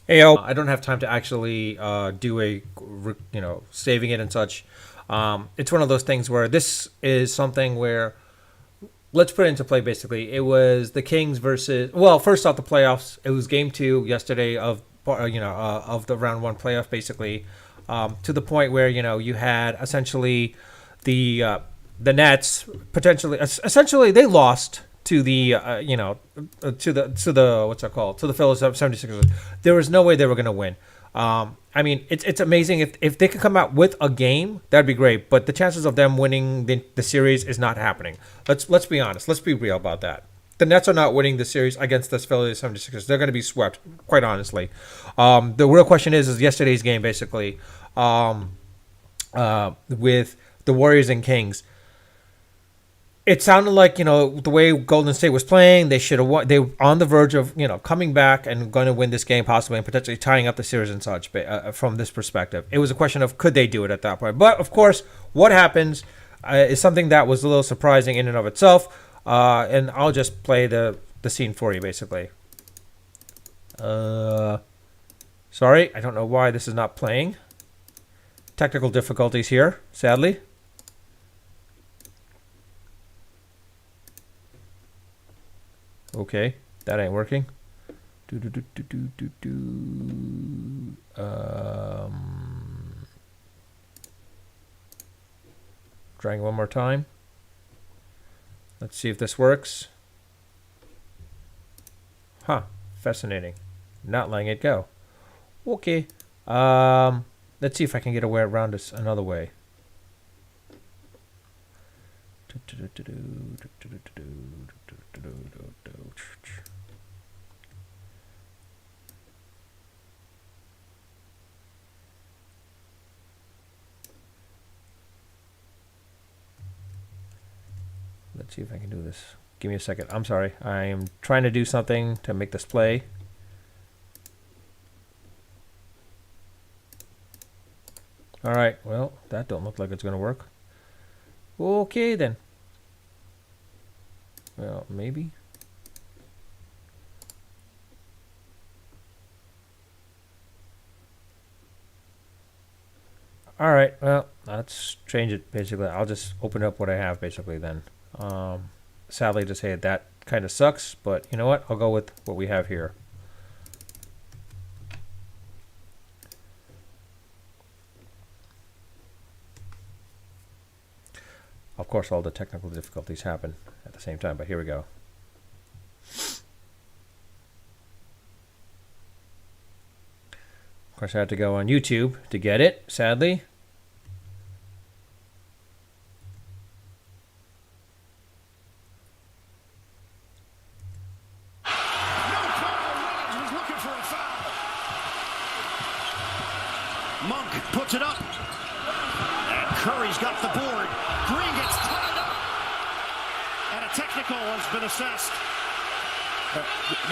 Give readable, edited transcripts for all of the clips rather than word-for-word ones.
Hey, yo, I don't have time to actually do saving it and such. It's one of those things where this is something where let's put it into play. Basically, it was the Kings versus. Well, first off, the playoffs. It was Game 2 yesterday of the round one playoff. Basically, to the point where you had essentially the uh, the Nets potentially essentially they lost to the to the what's that called, to the Philadelphia 76ers. There was no way they were going to win. I mean, it's amazing if they could come out with a game, that'd be great. But the chances of them winning the series is not happening. Let's be honest. Let's be real about that. The Nets are not winning the series against the Philadelphia 76ers. They're going to be swept, quite honestly. The real question is yesterday's game, basically, with the Warriors and Kings. It sounded like the way Golden State was playing, they should have won. They were on the verge of coming back and going to win this game possibly and potentially tying up the series and such. From this perspective, it was a question of could they do it at that point. But of course, what happens is something that was a little surprising in and of itself. And I'll just play the scene for you basically. Sorry, I don't know why this is not playing. Technical difficulties here, sadly. Okay, that ain't working. Trying one more time. Let's see if this works. Huh, fascinating. Not letting it go. Okay. Let's see if I can get away around this another way. Let's see if I can do this. Give me a second. I'm sorry. I am trying to do something to make this play. All right. Well, that don't look like it's going to work. Okay, then. Well, maybe. All right. Well, let's change it, basically. I'll just open up what I have, basically, then. Sadly to say that kind of sucks, but you know what? I'll go with what we have here. Of course, all the technical difficulties happen at the same time, but here we go. Of course, I had to go on YouTube to get it, sadly. Monk puts it up. And Curry's got the board. Greene gets tied up. And a technical has been assessed.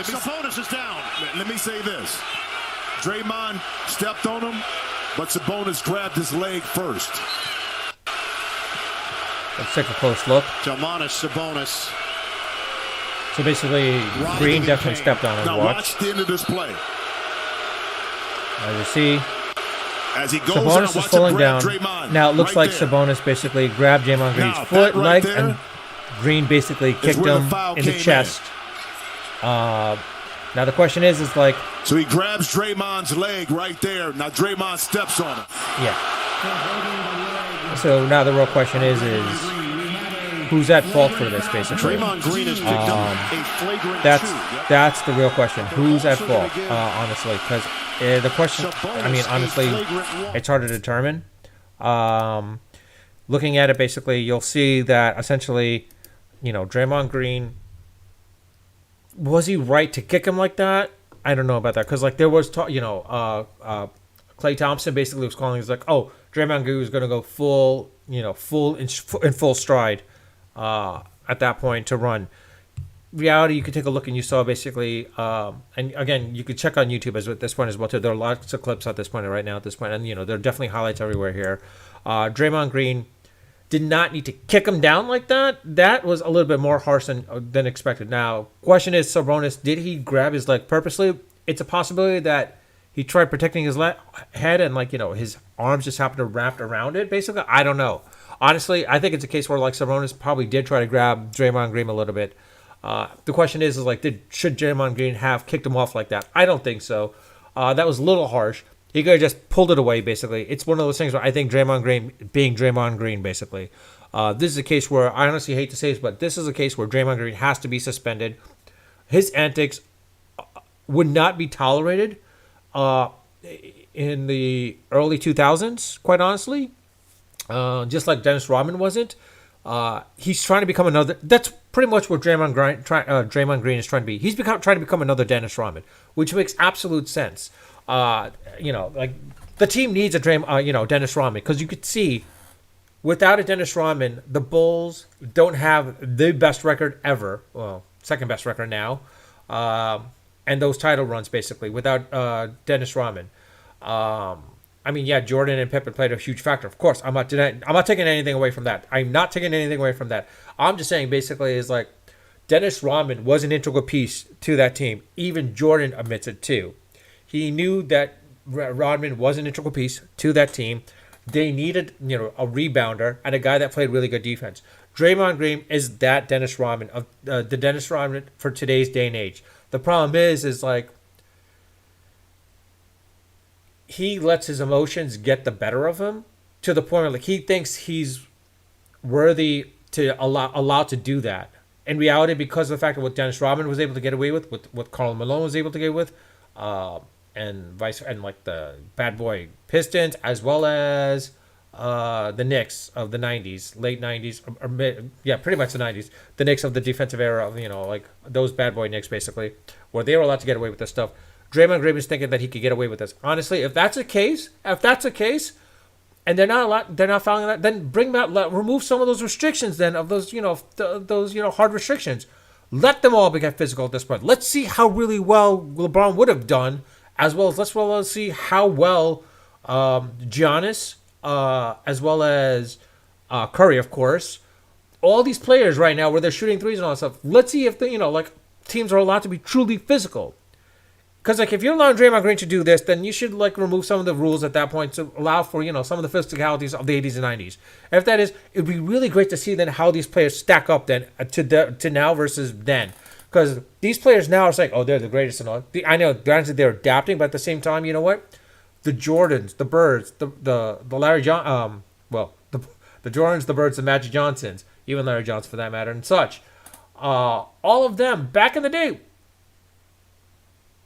Sabonis is down. Let me say this. Draymond stepped on him, but Sabonis grabbed his leg first. Let's take a close look. Domantas Sabonis. So basically, Greene definitely stepped on him. Now watch the end of this play. As you see, as he goes Sabonis is falling down. Draymond Now it looks right like there. Sabonis basically grabbed Draymond Green's foot, right leg, and Greene basically kicked him in the chest. Now the question is like... So he grabs Draymond's leg right there. Now Draymond steps on him. Yeah. So now the real question is who's at fault for this, basically? Draymond Greene has picked up a flagrant that's the real question. Who's at fault, honestly? Because the question, I mean, honestly, it's hard to determine. Looking at it, basically, you'll see that essentially, Draymond Greene, was he right to kick him like that? I don't know about that. Because, there was talk, Klay Thompson basically was calling, he's like, oh, Draymond Green was going to go full in full stride at that point to run. Reality, you could take a look and you saw basically, and again, you could check on YouTube at this point as well too. There are lots of clips at this point right now at this point, and there are definitely highlights everywhere here. Draymond Green did not need to kick him down like that. That was a little bit more harsh than expected. Now, question is, Sabonis, did he grab his leg purposely? It's a possibility that he tried protecting his head and his arms just happened to wrap around it. Basically, I don't know. Honestly, I think it's a case where Sabonis probably did try to grab Draymond Green a little bit. The question is should Draymond Green have kicked him off like that? I don't think so. That was a little harsh. He could have just pulled it away, basically. It's one of those things where I think Draymond Green being Draymond Green, basically. This is a case where, I honestly hate to say this, but this is a case where Draymond Green has to be suspended. His antics would not be tolerated in the early 2000s, quite honestly. Just like Dennis Rodman wasn't. He's trying to become another. That's pretty much what Draymond Green is trying to be. He's trying to become another Dennis Rodman, which makes absolute sense. The team needs a Dennis Rodman, because you could see without a Dennis Rodman, the Bulls don't have the best record ever. Well, second best record now, and those title runs basically without Dennis Rodman. Jordan and Pippen played a huge factor. Of course, I'm not taking anything away from that. I'm not taking anything away from that. I'm just saying basically is Dennis Rodman was an integral piece to that team. Even Jordan admits it too. He knew that Rodman was an integral piece to that team. They needed, a rebounder and a guy that played really good defense. Draymond Green is that Dennis Rodman of the Dennis Rodman for today's day and age. The problem is he lets his emotions get the better of him to the point where he thinks he's worthy to allow to do that. In reality, because of the fact of what Dennis Rodman was able to get away with, what Karl Malone was able to get with, and the bad boy Pistons, as well as the Knicks of the 90s, late 90s, pretty much the 90s, the Knicks of the defensive era of, those bad boy Knicks basically, where they were allowed to get away with this stuff. Draymond Green is thinking that he could get away with this. Honestly, if that's the case, and they're not following that, then bring back, remove some of those restrictions then of those, hard restrictions. Let them all get physical at this point. Let's see how really well LeBron would have done, as well as let's see how well Giannis, as well as Curry, of course. All these players right now where they're shooting threes and all that stuff. Let's see if teams are allowed to be truly physical. Because if you're allowing Draymond Green to do this, then you should remove some of the rules at that point to allow for some of the physicalities of the 80s and 90s. If that is, it'd be really great to see then how these players stack up then to now versus then. Because these players now are saying, oh, they're the greatest and all. I know, granted, they're adapting, but at the same time, you know what? The Jordans, the Birds, the Larry John, the Jordans, the Birds, the Magic Johnsons, even Larry Johnson for that matter, and such. All of them back in the day.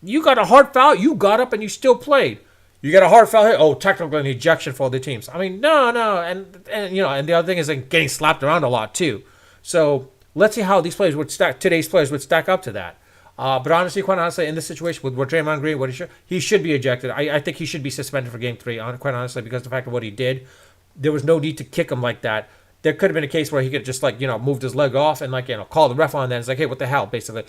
You got a hard foul, you got up and you still played. You got a hard foul hit, technically an ejection for the teams. No, and the other thing is getting slapped around a lot too. So let's see how today's players would stack up to that. But honestly, quite honestly, in this situation with Draymond Green, he should be ejected. I think he should be suspended for Game 3, quite honestly, because of the fact of what he did. There was no need to kick him like that. There could have been a case where he could just moved his leg off and call the ref on that. It's hey, what the hell, basically.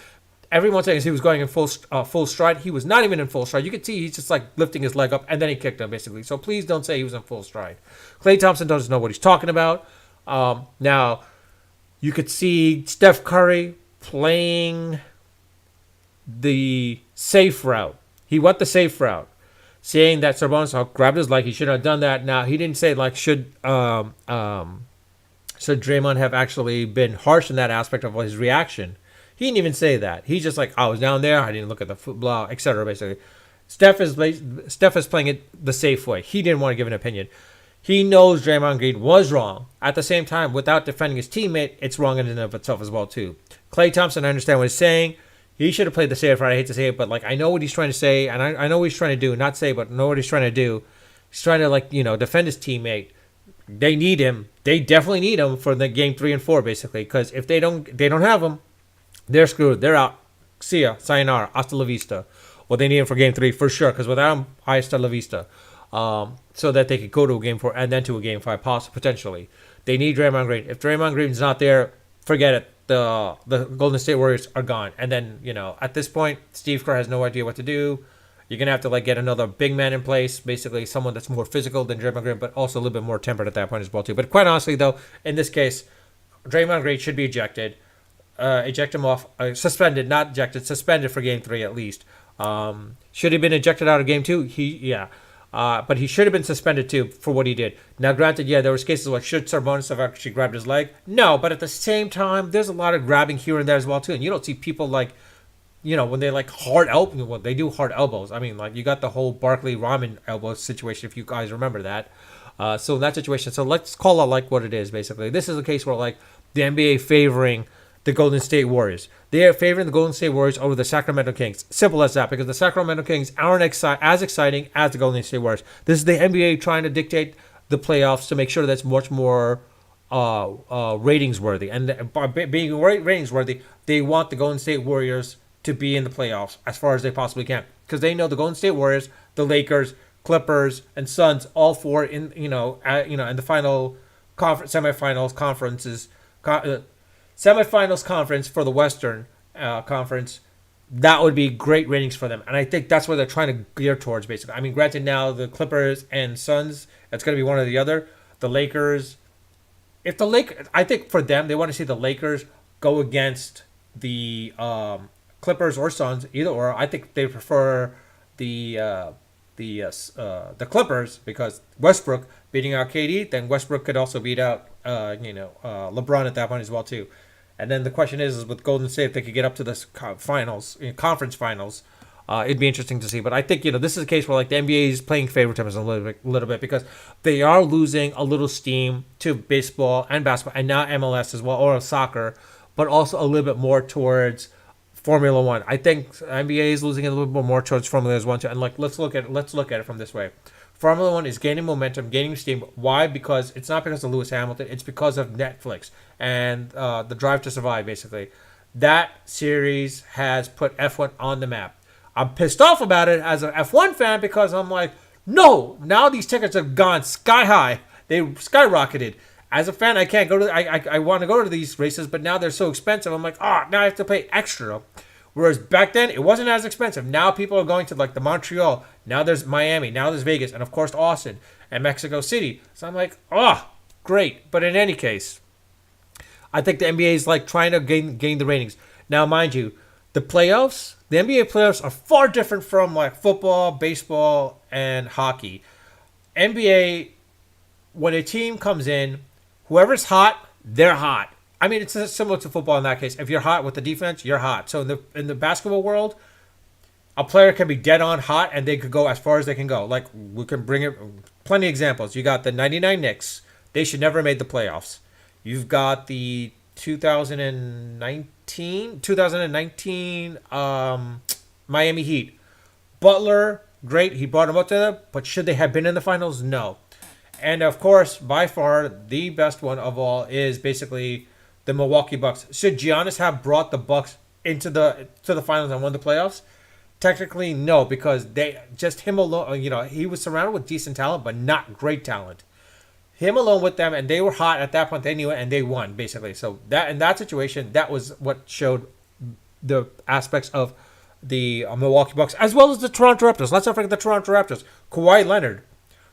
Everyone saying he was going in full stride. He was not even in full stride. You could see he's just lifting his leg up, and then he kicked him, basically. So please don't say he was in full stride. Klay Thompson doesn't know what he's talking about. Now, you could see Steph Curry playing the safe route. He went the safe route, saying that Sabonis grabbed his leg. He shouldn't have done that. Now, he didn't say, should Draymond have actually been harsh in that aspect of his reaction. He didn't even say that. He's just I was down there. I didn't look at the foot, blah, etc. Basically, Steph is playing it the safe way. He didn't want to give an opinion. He knows Draymond Green was wrong. At the same time, without defending his teammate, it's wrong in and of itself as well too. Klay Thompson, I understand what he's saying. He should have played the safe route. I hate to say it, but I know what he's trying to say, and I know what he's trying to do. Not say, but know what he's trying to do. He's trying to defend his teammate. They need him. They definitely need him for the Game 3 and 4, basically. Because if they don't have him, they're screwed. They're out. See ya. Sayonara. Hasta la vista. Well, they need him for Game 3 for sure. Because without him, hasta la vista. So that they could go to a Game 4 and then to a Game 5, potentially. They need Draymond Green. If Draymond Green's not there, forget it. The Golden State Warriors are gone. And then, at this point, Steve Kerr has no idea what to do. You're going to have to get another big man in place. Basically, someone that's more physical than Draymond Green, but also a little bit more tempered at that point as well, too. But quite honestly, though, in this case, Draymond Green should be ejected. Eject him off, suspended, not ejected, suspended for Game 3 at least. Should he have been ejected out of game 2? But he should have been suspended too for what he did. Now, granted, yeah, there was cases like should Sabonis have actually grabbed his leg? No, but at the same time, there's a lot of grabbing here and there as well too, and you don't see people like, when they like hard elbow, well, they do hard elbows. I mean, like you got the whole Barkley Ramen elbow situation, if you guys remember that. So in that situation, so let's call it like what it is. Basically, this is a case where like the NBA favoring the Golden State Warriors. They are favoring the Golden State Warriors over the Sacramento Kings. Simple as that, because the Sacramento Kings aren't as exciting as the Golden State Warriors. This is the NBA trying to dictate the playoffs to make sure that's much more ratings worthy. And by being ratings worthy, they want the Golden State Warriors to be in the playoffs as far as they possibly can, because they know the Golden State Warriors, the Lakers, Clippers, and Suns, all four in in the final semifinals conference for the Western Conference. That would be great ratings for them, and I think that's what they're trying to gear towards. Basically, I mean, granted, now the Clippers and Suns, it's going to be one or the other. The Lakers, I think for them, they want to see the Lakers go against the Clippers or Suns, either or. I think they prefer the Clippers, because Westbrook beating out KD, then Westbrook could also beat out LeBron at that point as well too. And then the question is with Golden State, if they could get up to the conference finals, it'd be interesting to see. But I think this is a case where like the NBA is playing favoritism a little bit because they are losing a little steam to baseball and basketball and now MLS as well, or soccer, but also a little bit more towards Formula One. I think NBA is losing a little bit more towards Formula One too. And like let's look at it from this way. Formula One is gaining momentum, gaining steam. Why? Because it's not because of Lewis Hamilton. It's because of Netflix and the Drive to Survive, basically. That series has put F1 on the map. I'm pissed off about it as an F1 fan because I'm like, no, now these tickets have gone sky high. They skyrocketed. As a fan, I can't go to. I want to go to these races, but now they're so expensive. I'm like, now I have to pay extra. Whereas back then, it wasn't as expensive. Now people are going to like the Montreal. Now there's Miami. Now there's Vegas. And of course, Austin and Mexico City. So I'm like, great. But in any case, I think the NBA is like trying to gain the ratings. Now, mind you, the NBA playoffs are far different from like football, baseball, and hockey. NBA, when a team comes in, whoever's hot, they're hot. I mean, it's similar to football in that case. If you're hot with the defense, you're hot. So in the basketball world, a player can be dead on hot and they could go as far as they can go. Like, we can bring it plenty of examples. You got the 99 Knicks. They should never have made the playoffs. You've got the 2019 Miami Heat. Butler, great. He brought them up to them. But should they have been in the finals? No. And of course, by far, the best one of all is basically the Milwaukee Bucks. Should Giannis have brought the Bucks into the finals and won the playoffs? Technically, no, because him alone. He was surrounded with decent talent, but not great talent. Him alone with them, and they were hot at that point. They knew it, and they won basically. So that in that situation, that was what showed the aspects of the Milwaukee Bucks as well as the Toronto Raptors. Let's not forget the Toronto Raptors. Kawhi Leonard.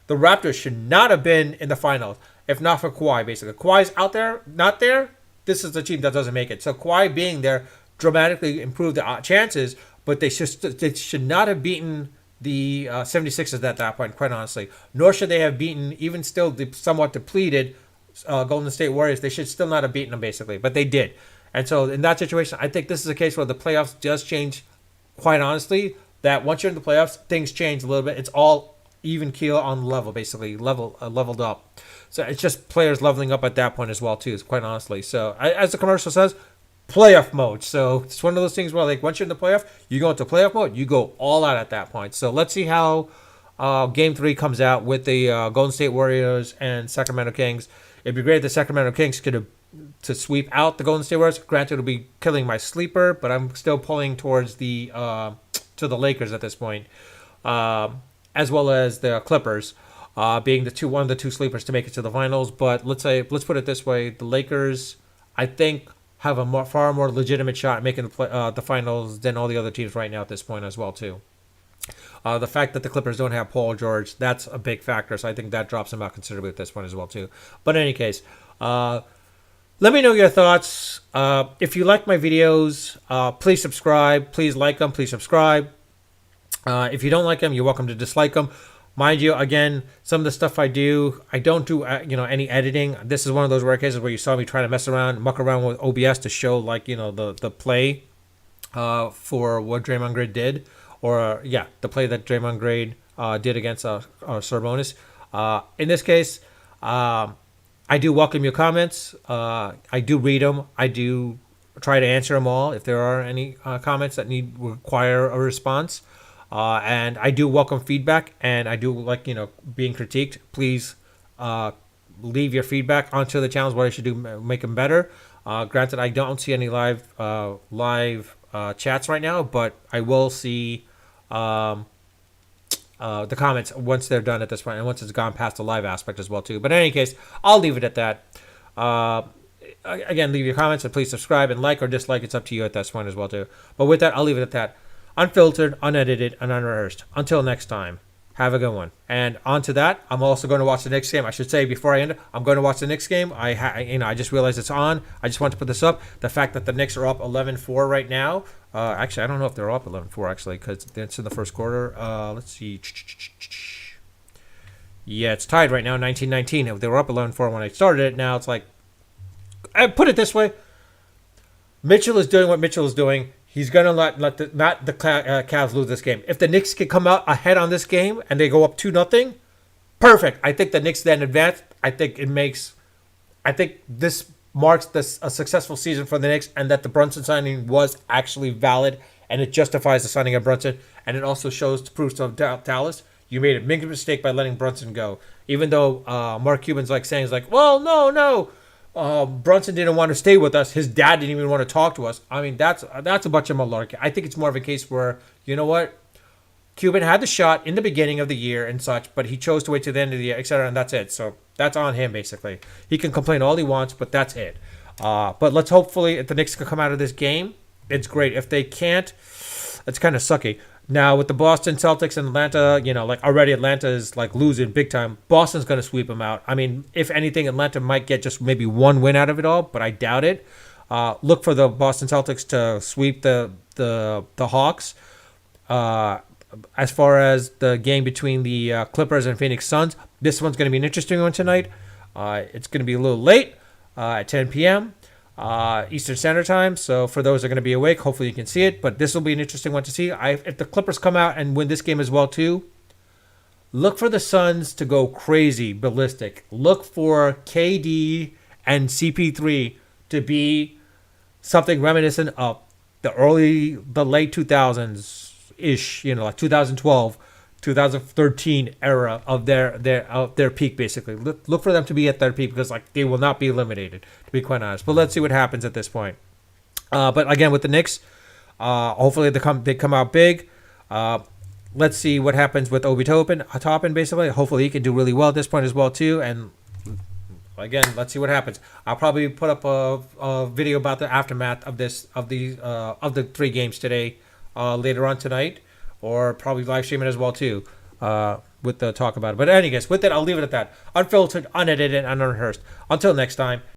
The Raptors should not have been in the finals if not for Kawhi, basically. Kawhi's out there, not there. This is the team that doesn't make it. So Kawhi being there dramatically improved the chances, but they should not have beaten the 76ers at that point, quite honestly. Nor should they have beaten, even still the somewhat depleted Golden State Warriors. They should still not have beaten them, basically. But they did. And so in that situation, I think this is a case where the playoffs does change, quite honestly, that once you're in the playoffs, things change a little bit. It's all even keel on level, basically leveled up. So it's just players leveling up at that point as well too, quite honestly. So as the commercial says, playoff mode. So it's one of those things where like once you're in the playoff, you go into playoff mode, you go all out at that point. So let's see how Game 3 comes out with the Golden State Warriors and Sacramento Kings. It'd be great if the Sacramento Kings could to sweep out the Golden State Warriors. Granted, it'll be killing my sleeper, but I'm still pulling towards the to the Lakers at this point. As well as the Clippers, being one of the two sleepers to make it to the finals. But let's put it this way: the Lakers, I think, have a far more legitimate shot at making the finals than all the other teams right now at this point as well too. The fact that the Clippers don't have Paul George, that's a big factor. So I think that drops them out considerably at this point as well too. But in any case, let me know your thoughts. If you like my videos, please subscribe. Please like them. Please subscribe. If you don't like them, you're welcome to dislike them. Mind you, again, some of the stuff I don't do any editing. This is one of those rare cases where you saw me try to muck around with OBS to show the play for what Draymond Green did, or the play that Draymond Green did against Sabonis. In this case, I do welcome your comments. I do read them. I do try to answer them all if there are any comments that require a response. And I do welcome feedback, and I do like being critiqued. Please leave your feedback onto the channels, what I should do, make them better. Granted, I don't see any live chats right now, but I will see the comments once they're done at this point, and once it's gone past the live aspect as well too. But in any case, I'll leave it at that. Again, leave your comments and please subscribe and like or dislike. It's up to you at this point as well too. But with that, I'll leave it at that. Unfiltered, unedited, and unrehearsed. Until next time, have a good one. And on to that, I'm also going to watch the Knicks game. I should say before I end it, I'm going to watch the Knicks game. I just realized it's on. I just want to put this up. The fact that the Knicks are up 11-4 right now. Actually, I don't know if they're up 11-4 actually, because it's in the first quarter. Let's see. Yeah, it's tied right now, 19-19. They were up 11-4 when I started it. Now it's like, I put it this way. Mitchell is doing what Mitchell is doing. He's going to let the Cavs lose this game. If the Knicks can come out ahead on this game and they go up 2-0, perfect. I think the Knicks then advance. I think this marks a successful season for the Knicks, and that the Brunson signing was actually valid, and it justifies the signing of Brunson, and it also proves to Dallas, you made a big mistake by letting Brunson go. Even though Mark Cuban's saying, well, no. Brunson didn't want to stay with us. His dad didn't even want to talk to us. I mean, that's a bunch of malarkey. I think it's more of a case where, you know what? Cuban had the shot in the beginning of the year and such, but he chose to wait to the end of the year, etc., and that's it. So that's on him, basically. He can complain all he wants, but that's it. But let's hopefully, if the Knicks can come out of this game, it's great. If they can't, it's kind of sucky. Now, with the Boston Celtics and Atlanta, already Atlanta is losing big time. Boston's going to sweep them out. I mean, if anything, Atlanta might get just maybe one win out of it all, but I doubt it. Look for the Boston Celtics to sweep the Hawks. As far as the game between the Clippers and Phoenix Suns, this one's going to be an interesting one tonight. It's going to be a little late at 10 p.m. Eastern Standard Time. So for those that are going to be awake, hopefully you can see it. But this will be an interesting one to see. If the Clippers come out and win this game as well too, look for the Suns to go crazy, ballistic. Look for KD and CP3 to be something reminiscent of the late 2000s-ish, 2012, 2013 era of their peak, basically. Look for them to be at their peak, because they will not be eliminated, to be quite honest. But let's see what happens at this point. But again, with the Knicks, hopefully they come out big. Let's see what happens with Obi Toppin, basically. Hopefully he can do really well at this point as well too. And again, let's see what happens. I'll probably put up a video about the aftermath of the 3 games today, later on tonight, or probably live stream it as well too, with the talk about it. But anyways, with that, I'll leave it at that. Unfiltered, unedited, and unrehearsed. Until next time.